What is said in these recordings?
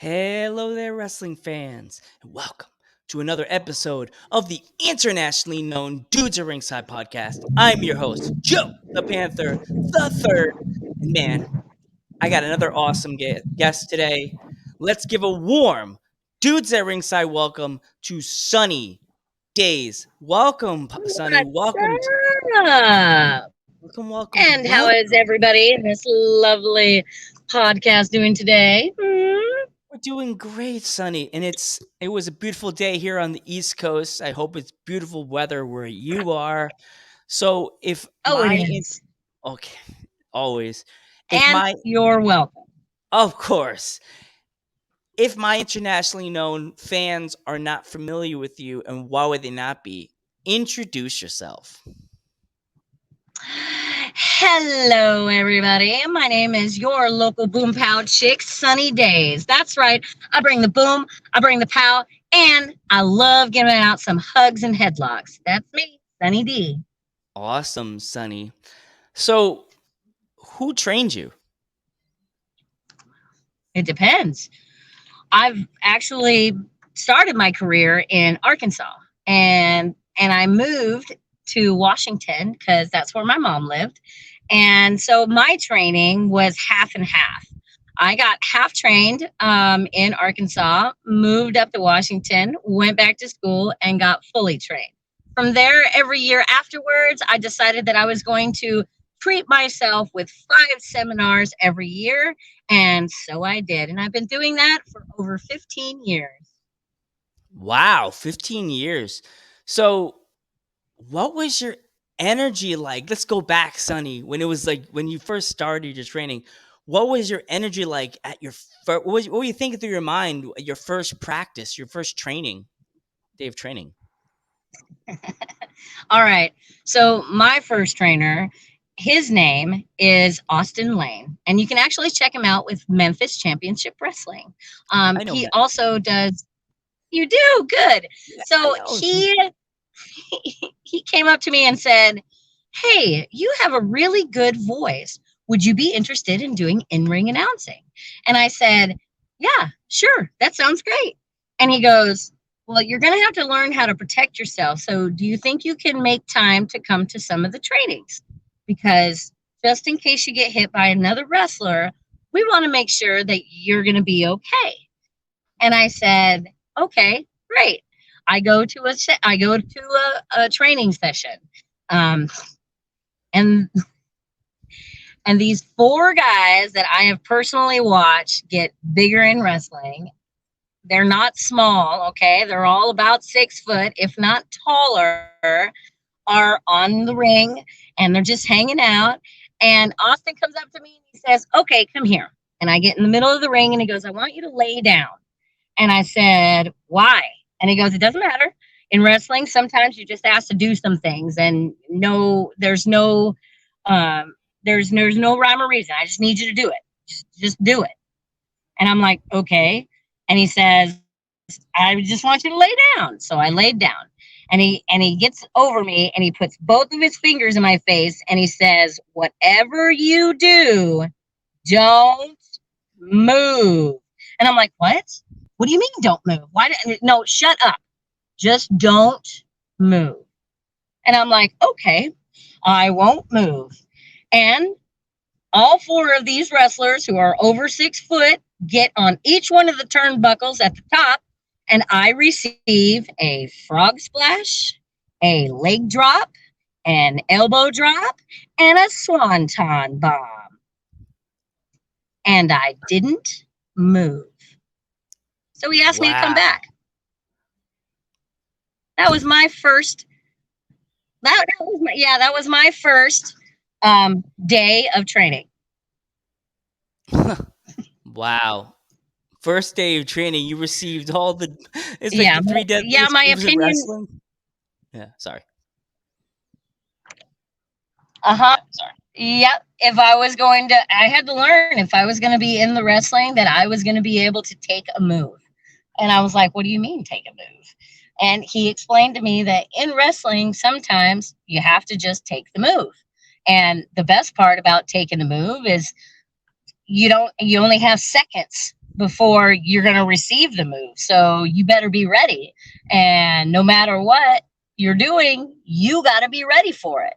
Hello there, wrestling fans, and welcome to another episode of the internationally known Dudes at Ringside podcast. I'm your host, Joe the Panther, the third. And man, I got another awesome guest today. Let's give a warm Dudes at Ringside welcome to Sunni, Daze. Welcome, Sunny. What's up? Welcome. And how Well, is everybody in this lovely podcast doing today? we're doing great, Sunny, and it was a beautiful day here on the East Coast. I hope it's beautiful weather where you are. So if Oh, it my is. okay, always if And my you're welcome. of course, if my internationally known fans are not familiar with you, and why would they not be? Introduce yourself. Hello, everybody. My name is your local boom pow chick, Sunny Daze. That's right. I bring the boom, I bring the pow, and I love giving out some hugs and headlocks. That's me, Sunny D. Awesome, Sunny. So, who trained you? It depends. I've actually started my career in Arkansas, and I moved to Washington because that's where my mom lived. And so my training was half and half. I got half trained in Arkansas, moved up to Washington, went back to school, and got fully trained. From there, every year afterwards, I decided that I was going to treat myself with 5 seminars every year. And so I did. And I've been doing that for over 15 years. Wow, 15 years. So, what was your energy like? Let's go back, Sunny, when it was like when you first started your training. What was your energy like at your what were you thinking through your mind at your first practice, your first training, day of training? All right. So my first trainer, his name is Austin Lane, and you can actually check him out with Memphis Championship Wrestling. I know, He man. also does. You do good. Yeah, I So know. he came up to me and said, "Hey, you have a really good voice. Would you be interested in doing in-ring announcing?" And I said, "Yeah, sure. That sounds great." And he goes, "Well, you're going to have to learn how to protect yourself. So, do you think you can make time to come to some of the trainings? Because just in case you get hit by another wrestler, we want to make sure that you're going to be okay." And I said, "Okay, great." I go to a training session. Um, and and these four guys that I have personally watched get bigger in wrestling. They're not small, okay? They're all about 6 foot, if not taller, are on the ring and they're just hanging out. And Austin comes up to me and he says, "Okay, come here." And I get in the middle of the ring and he goes, "I want you to lay down." And I said, "Why?" And he goes, "It doesn't matter. In wrestling, sometimes you just asked to do some things, and no, um, there's no rhyme or reason. I just need you to do it. Just do it." And I'm like, "Okay." And he says, "I just want you to lay down." So I laid down. And he gets over me and he puts both of his fingers in my face and he says, "Whatever you do, don't move." And I'm like, "What? What do you mean don't move? No, shut up. Just don't move." And I'm like, "Okay, I won't move." And all four of these wrestlers who are over 6 foot get on each one of the turnbuckles at the top, and I receive a frog splash, a leg drop, an elbow drop, and a swanton bomb. And I didn't move. So he asked me to come Wow. back. That was my first. That was my first day of training. Wow. First day of training, you received all the it's like Yeah, the three yeah. deadliest My moves in opinion. wrestling. Yeah, sorry. Sorry. Yep. If I was going to, I had to learn if I was going to be in the wrestling that I was going to be able to take a move. And I was like, "What do you mean take a move?" And he explained to me that in wrestling, sometimes you have to just take the move. And the best part about taking the move is you only have seconds before you're going to receive the move. So you better be ready. And no matter what you're doing, you got to be ready for it.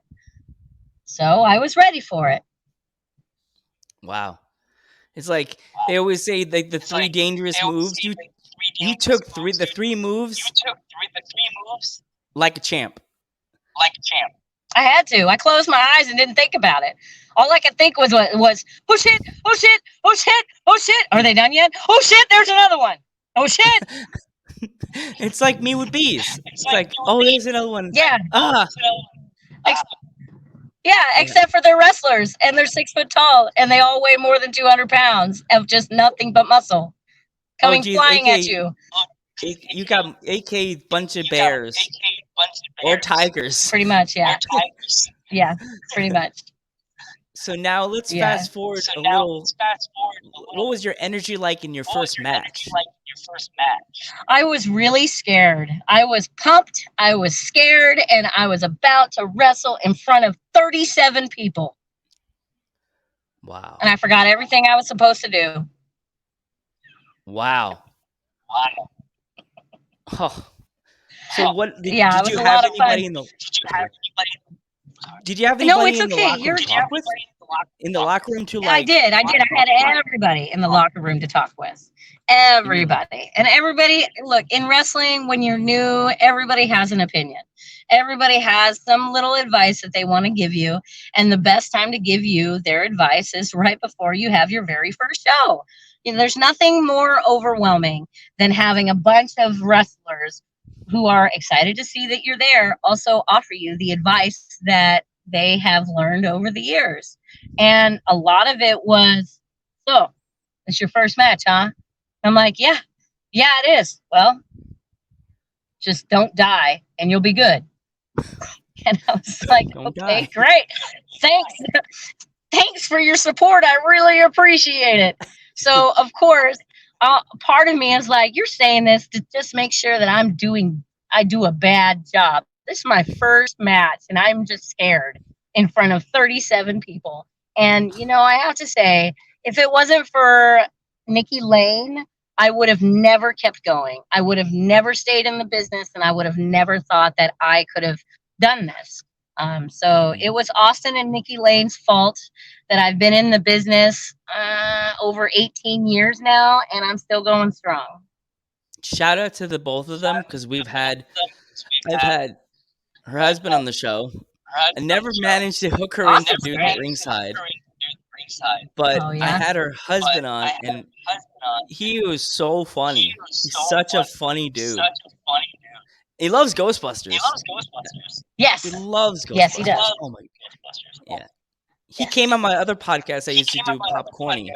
So I was ready for it. Wow. It's like they always say like the three dangerous moves. You took the three moves like a champ. I had to. I closed my eyes and didn't think about it. All I could think was oh shit, oh shit, oh shit, oh shit. Are they done yet? Oh shit, there's another one. Oh shit. It's like me with bees. It's like, oh, there's another one. Yeah. Ah. Yeah, except for they're wrestlers and they're 6 foot tall and they all weigh more than 200 pounds of just nothing but muscle coming geez, flying AK, at you. You got AK bunch of bears or tigers. Pretty much, yeah. Yeah, pretty much. So now let's fast forward a little. What was your energy like in your first match? I was really scared. I was pumped, I was scared, and I was about to wrestle in front of 37 people. Wow. And I forgot everything I was supposed to do. Wow. Oh. So what did you have anybody in the Did you have anybody in the locker room to talk with? In the locker room to like I did. I had everybody in the locker room to talk with. Everybody. And everybody, look, in wrestling, when you're new, everybody has an opinion. Everybody has some little advice that they want to give you. And the best time to give you their advice is right before you have your very first show. You know, there's nothing more overwhelming than having a bunch of wrestlers who are excited to see that you're there also offer you the advice that they have learned over the years. And a lot of it was, so it's your first match, huh? I'm like, yeah, it is. Well, just don't die and you'll be good. And I was like, okay, great. Thanks for your support. I really appreciate it. So, of course, part of me is like, you're saying this to just make sure that I do a bad job. This is my first match and I'm just scared in front of 37 people. And, you know, I have to say, if it wasn't for Nikki Lane, I would have never kept going. I would have never stayed in the business and I would have never thought that I could have done this. So it was Austin and Nikki Lane's fault that I've been in the business over 18 years now and I'm still going strong. Shout out to the both of them because I've had her husband on the show. I never managed to hook her into Dude at Ringside. But I had her husband on and he was so funny. He's such a funny dude. He loves Ghostbusters. Yes. He loves Ghostbusters. Yes, he does. Oh my god. Yeah. He came on my other podcast I used to do, Popcorny.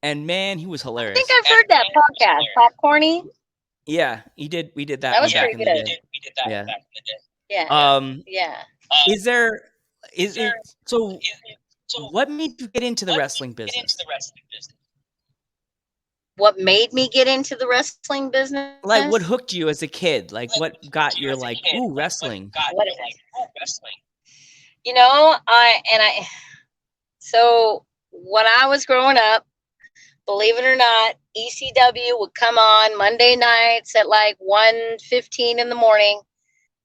And man, he was hilarious. I think I've heard that podcast, Popcorny. Yeah, we did that. That was pretty good. Yeah. Yeah. So what made you get into the wrestling business? What made me get into the wrestling business? Like what hooked you as a kid? Like what got your like, ooh, wrestling? You know, so when I was growing up, believe it or not, ECW would come on Monday nights at like 1:15 in the morning.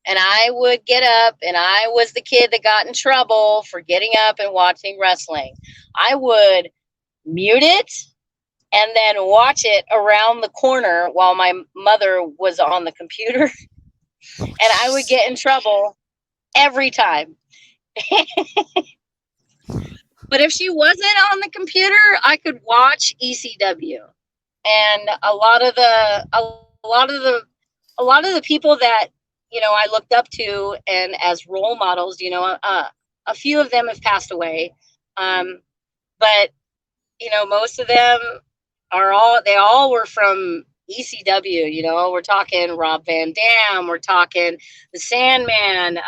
And I would get up and I was the kid that got in trouble for getting up and watching wrestling. I would mute it and then watch it around the corner while my mother was on the computer. And I would get in trouble every time. But if she wasn't on the computer, I could watch ECW. And a lot of the people that, you know, I looked up to and as role models, you know, a few of them have passed away. But, you know, most of them they all were from ECW, you know, we're talking Rob Van Dam, we're talking the Sandman,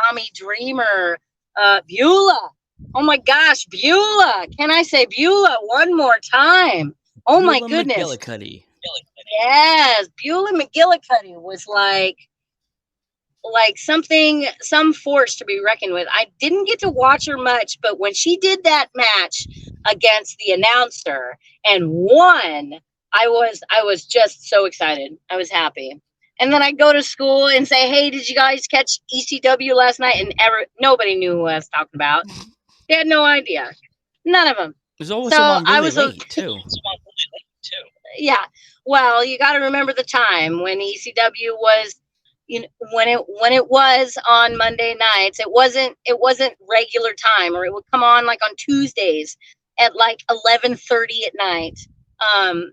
Tommy Dreamer, Beulah. Oh my gosh, Beulah. Can I say Beulah one more time? Oh Beulah my goodness. McGillicuddy. Yes, Beulah McGillicuddy was like some force to be reckoned with. I didn't get to watch her much, but when she did that match against the announcer and won. I was just so excited. I was happy. And then I'd go to school and say, "Hey, did you guys catch ECW last night?" And nobody knew who I was talking about. They had no idea. None of them. There's always So someone I really was a late too. yeah. Well, you got to remember the time when ECW was, when it was on Monday nights. It wasn't regular time, or it would come on like on Tuesdays at like 11:30 at night. And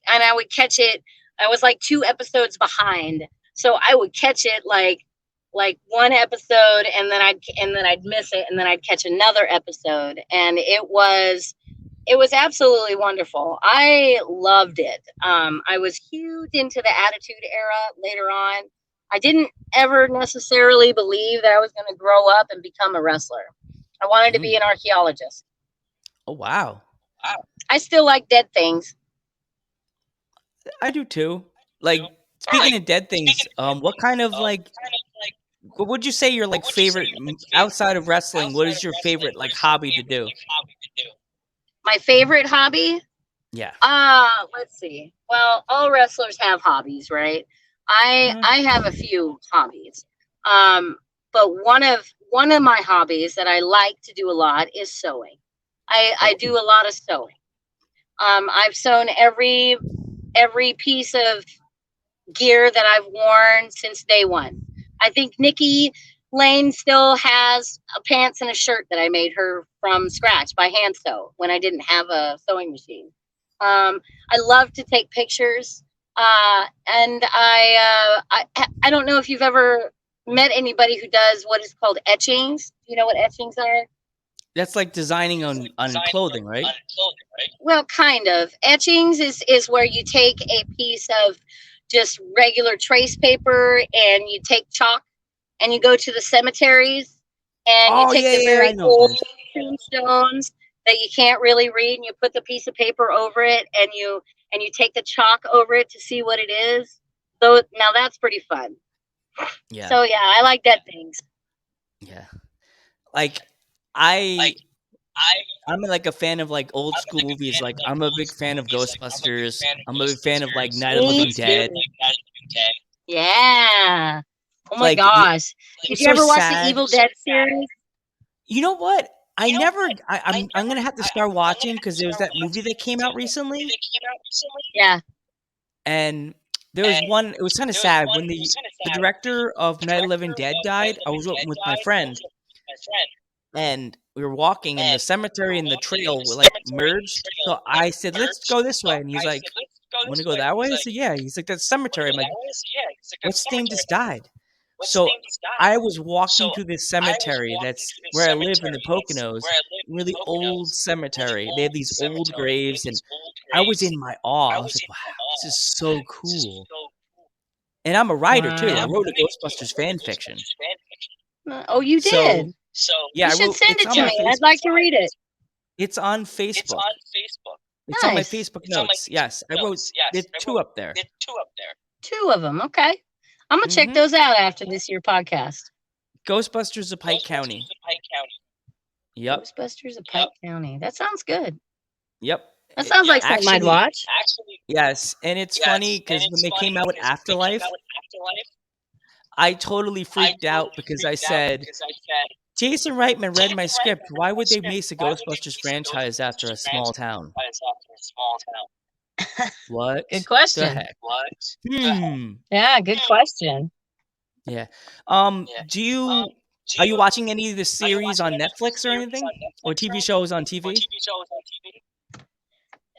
I would catch it. I was like 2 episodes behind, so I would catch it like one episode, and then I'd miss it, and then I'd catch another episode, and it was absolutely wonderful. I loved it. I was huge into the Attitude Era later on. I didn't ever necessarily believe that I was going to grow up and become a wrestler. I wanted to be Mm. an archaeologist. Oh wow, I still like dead things. I do too. Like speaking of dead things, what kind of like what would you say your like favorite outside of wrestling? What is your favorite like hobby to do? My favorite hobby? Yeah. Let's see. Well, all wrestlers have hobbies, right? I Uh, I have a few hobbies. Um, but one of my hobbies that I like to do a lot is sewing. I oh, do a lot of sewing. I've sewn every piece of gear that I've worn since day one. I think Nikki Lane still has a pants and a shirt that I made her from scratch by hand sew when I didn't have a sewing machine. I love to take pictures, and I don't know if you've ever met anybody who does what is called etchings. Do you know what etchings are? that's like designing on clothing, right? Well, kind of. Etchings is where you take a piece of just regular trace paper and you take chalk and you go to the cemeteries and you Oh take yeah, the yeah, I very know what that old is. tombstones that you can't really read, and you put the piece of paper over it, and you take the chalk over it to see what it is. So now that's pretty fun. Yeah, So yeah, I like dead things. yeah. Like I I'm like a fan of like old school movies. Like I'm a big fan of Ghostbusters. I'm a big fan of like Night of the Me Living Dead. too. Yeah. Oh my Like gosh. it Did was you so ever watch the sad. Evil Dead series? You know what? I never. I'm gonna have to start watching because there was that movie that came out recently, Yeah. and there was one. It was kind of sad when the director of Night of the Living Dead died. I was with my friend, and we were walking, and the cemetery and the trail were like merged. So I said, "Let's go this way," and he's like, "Want to go that way?" I said, "Yeah." He's like, "That's cemetery." I'm like, "What's the name just died?" So I was walking through this cemetery that's where I live in the Poconos, really old cemetery. They have these old graves, and I was in my awe. I was like, "Wow, this is so cool." And I'm a writer too. I Wow. wrote a Ghostbusters fan fiction. Oh, you So did? yeah, You I should wrote. send It's it on to my me. I'd face. like to read it. It's on Facebook. It's on my Nice. Facebook notes. Yes, I wrote. There's two up there. Two of them. Okay. I'm going to check Mm-hmm. those out after this year podcast. Ghostbusters of Pike County. Yep. Ghostbusters of Pike County. That sounds good. Yep. That sounds like something I'd Actually, watch. yes, and it's funny because when they came out with Afterlife, I totally freaked out because I said, Jason Reitman read my script. Why would they make a Ghostbusters franchise after a small town? Good What the question. heck? Hmm. Yeah, good question. Yeah. Do you are you watching any of the series on Netflix or anything, or TV shows on TV?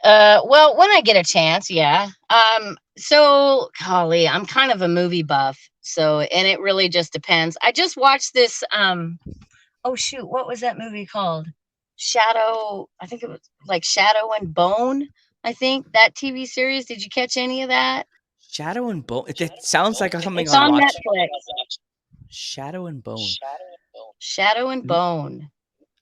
Well, when I get a chance, yeah. So golly, I'm kind of a movie buff, so and it really just depends. I just watched this. Oh shoot, what was that movie called? Shadow. I think it was like Shadow and Bone. I think that TV series. Did you catch any of that? Shadow and Bone. That sounds like something It's I'd on watch. Netflix. Shadow and Bone. Shadow and M- Bone.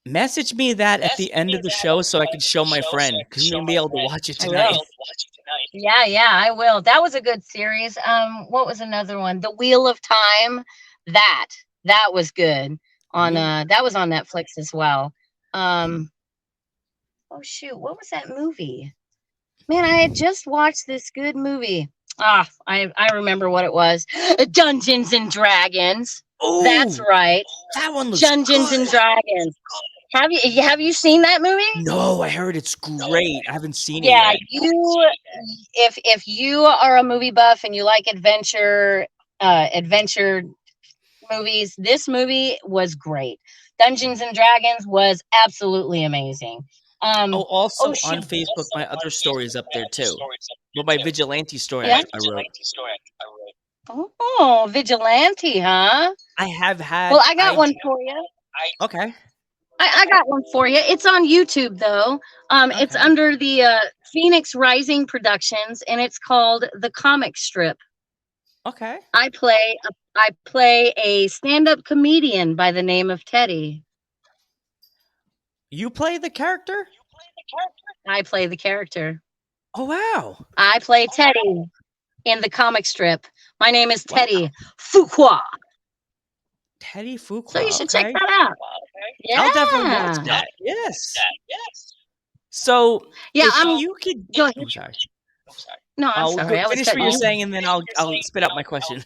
Message me that at the end of the show so I can show my friend because we're gonna be able to watch it I will. tonight. Yeah, I will. That was a good series. What was another one? The Wheel of Time. That that was good. On Wheel. that was on Netflix as well. Um, Oh shoot, what was that movie? Man, I had just watched this good movie. I remember what it was. Dungeons and Dragons. That's Oh, right. that one looks Dungeons and good. Dragons. Have you seen that movie? No, I heard it's great. I haven't seen it Yeah, yet. if you are a movie buff and you like adventure movies, this movie was great. Dungeons and Dragons was absolutely amazing. Oh, Oh also shoot. on Facebook, my other story is up there too. But my vigilante story Yeah. I wrote. Oh, vigilante, huh? I have Well, had I got I one for you. okay. I got one for you. It's on YouTube though. It's Okay. under the Phoenix Rising Productions, and it's called The Comic Strip. Okay. I play a stand-up comedian by the name of Teddy. You play the character? I play the character. Oh wow. I play Teddy in the comic strip. My name is Wow. Teddy Fuqua. Teddy So you Fuqua. should check Okay. that out. I'll definitely watch Yeah. that. Yes. So Yeah, if you could go ahead. oh sorry. No, I'm Well, sorry. I was finish what cutting you're you. saying and then I'll spit out my question.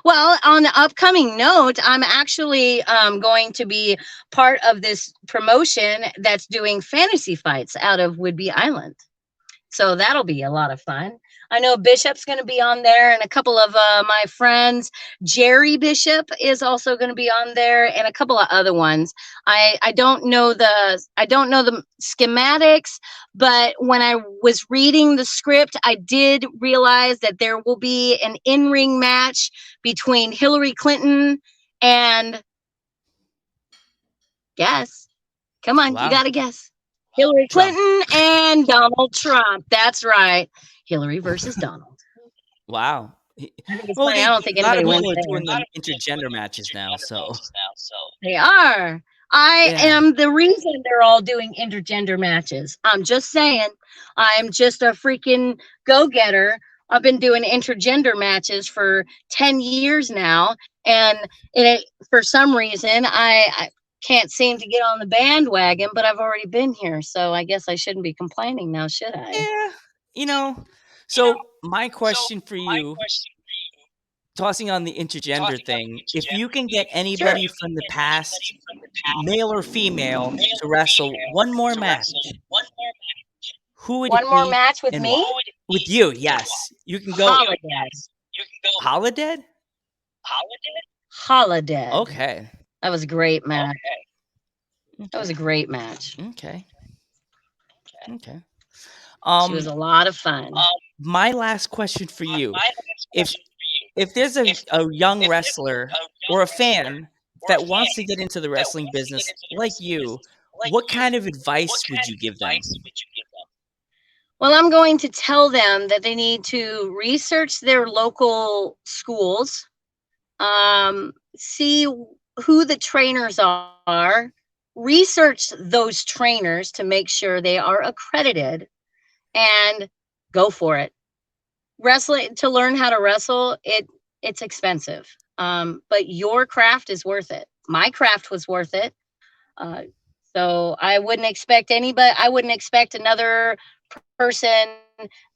Well, on the upcoming note, I'm actually going to be part of this promotion that's doing fantasy fights out of Woodby Island. So that'll be a lot of fun. I know Bishop's going to be on there, and a couple of my friends. Jerry Bishop is also going to be on there, and a couple of other ones. I don't know the schematics, but when I was reading the script, I did realize that there will be an in-ring match between Hillary Clinton and guess. Come on, you Wow. got to guess. Hillary Trump. Clinton and Donald Trump. That's right. Hillary versus Donald. Wow. I think it's Well, funny. I don't think a lot anybody of wins people are there. doing the intergender matches now, so They are. I yeah. am the reason they're all doing intergender matches. I'm just saying. I'm just a freaking go getter. I've been doing intergender matches for 10 years now. And for some reason, I can't seem to get on the bandwagon, but I've already been here. So I guess I shouldn't be complaining now, should I? Yeah. You know, so my question for you, tossing on the intergender thing, if you can get Sure. anybody from the past, male or female, to wrestle one more match, who would One it more be match with and me? why? With you, yes. You can go Holiday. Holiday? Holiday. Okay. That was a great match. That was Okay. a great match. Okay. Okay. She was a lot of fun. My last question for you. If there's a young wrestler or a fan that wants to get into the wrestling business like you, what kind of advice would you give them? Well, I'm going to tell them that they need to research their local schools, see who the trainers are, research those trainers to make sure they are accredited, and go for it. Wrestling to learn how to wrestle, it's expensive, but your craft is worth it. My craft was worth it. Uh, so I wouldn't expect another person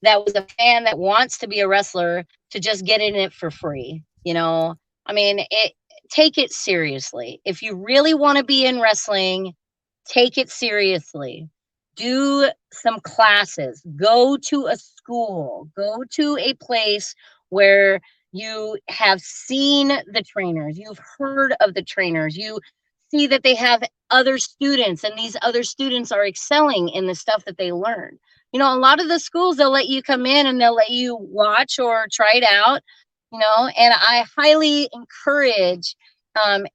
that was a fan that wants to be a wrestler to just get in it for free. I mean, take it seriously. If you really want to be in wrestling, take it seriously. Do some classes, go to a school, go to a place where you have seen the trainers, you've heard of the trainers, you see that they have other students, and these other students are excelling in the stuff that they learn. A lot of the schools, they'll let you come in and they'll let you watch or try it out, and I highly encourage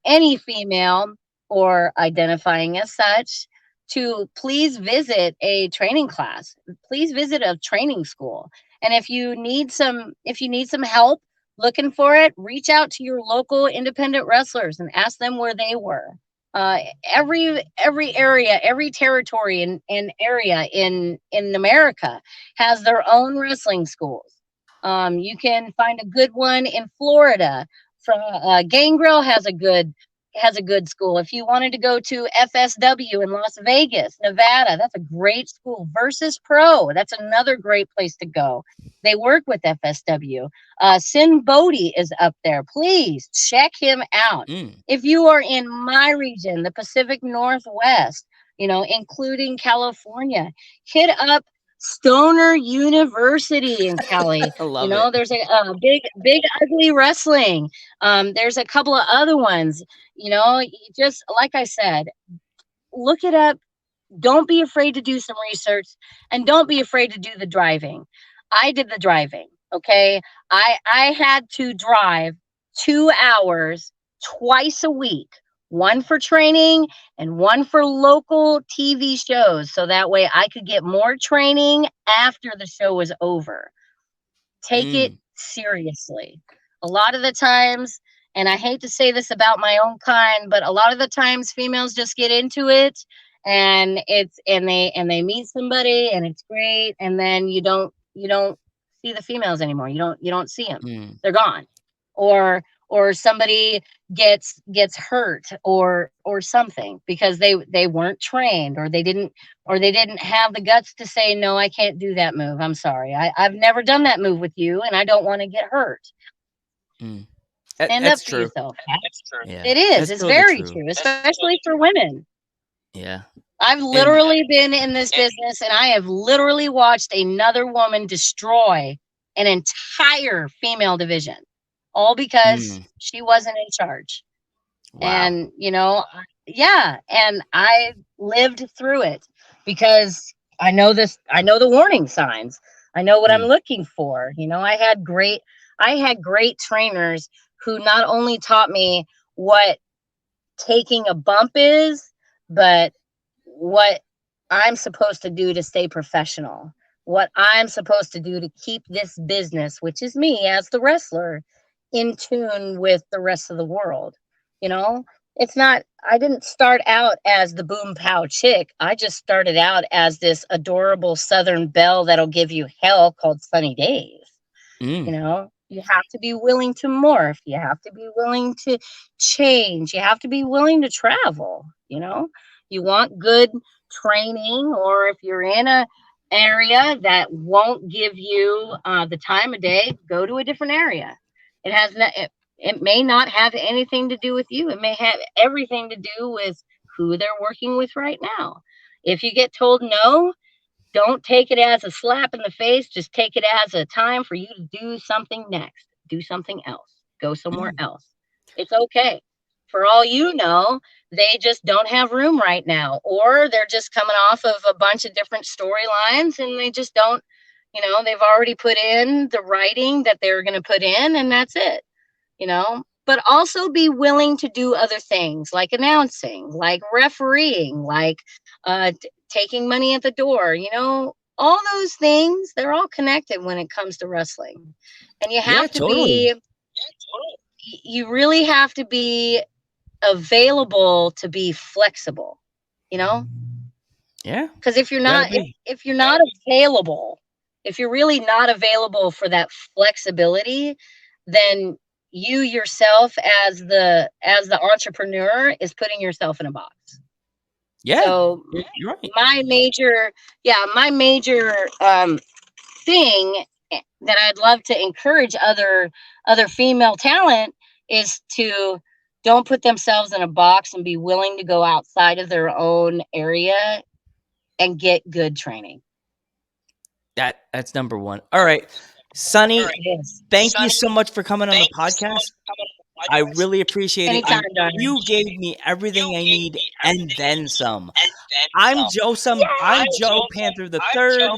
any female or identifying as such to please visit a training class. Please visit a training school. And if you need some help looking for it, reach out to your local independent wrestlers and ask them where they were. Uh, every area, every territory and area in America has their own wrestling schools. You can find a good one in Florida. From Gangrel has a good has a good school. If you wanted to go to FSW in Las Vegas, Nevada, that's a great school. Versus Pro, that's another great place to go. They work with FSW. Sin Bodhi is up there. Please check him out. Mm. If you are in my region, the Pacific Northwest, including California, hit up Stoner University in Cali. I love it. There's a big ugly wrestling. There's a couple of other ones. Just like I said, look it up. Don't be afraid to do some research, and don't be afraid to do the driving. I did the driving. Okay, I had to drive 2 hours twice a week, one for training and one for local TV shows, so that way I could get more training after the show was over. Take it Mm. seriously. A lot of the times, and I hate to say this about my own kind, but a lot of the times females just get into it, and they meet somebody and it's great, and then you don't see the females anymore. You don't see them. Mm. They're gone. Or somebody gets hurt or something because they weren't trained, or they didn't have the guts to say, no, I can't do that move. I'm sorry. I've never done that move with you, and I don't want to get hurt. Mm. Stand up That's for true. yourself. Yeah, It is. that's It's totally very true. true, especially for women. Yeah, I've and literally been in this business, and I have literally watched another woman destroy an entire female division, all because mm, she wasn't in charge. wow. And yeah, and I lived through it because I know the warning signs. I know what I'm Mm. looking for. I had great trainers who not only taught me what taking a bump is, but what I'm supposed to do to stay professional, what I'm supposed to do to keep this business, which is me as the wrestler, in tune with the rest of the world. You know, it's not, I didn't start out as the boom pow chick. I just started out as this adorable Southern belle that'll give you hell called Sunny Daze. Mm. You have to be willing to morph. You have to be willing to change. You have to be willing to travel. You want good training, or if you're in a area that won't give you the time of day, go to a different area. It may not have anything to do with you. It may have everything to do with who they're working with right now. If you get told no, don't take it as a slap in the face. Just take it as a time for you to do something next. Do something else. Go somewhere Mm. else. It's okay. For all you know, they just don't have room right now, or they're just coming off of a bunch of different storylines and they just don't, they've already put in the writing that they're going to put in, and that's it. But also be willing to do other things like announcing, like refereeing, like taking money at the door. All those things, they're all connected when it comes to wrestling. And Yeah, totally. you really have to be available to be flexible, you know? Yeah, Because if you're gotta not be. if you're not available, if you're really not available for that flexibility, then you yourself as the entrepreneur is putting yourself in a box. Yeah, So you're right. my major thing that I'd love to encourage other female talent is to don't put themselves in a box and be willing to go outside of their own area and get good training. That's number one. All right, Sunny, Yes. thank you so much for coming on the podcast. I really appreciate it. Anytime, darling. You gave me everything I need and then some. I'm Joe Panther the third.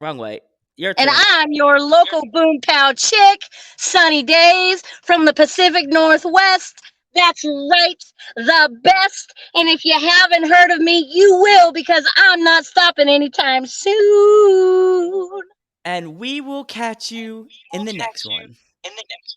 Wrong way. Your And turn. I'm your local boom pow chick, Sunny Daze from the Pacific Northwest. That's right, the best. And if you haven't heard of me, you will, because I'm not stopping anytime soon. And we will catch you in the next one.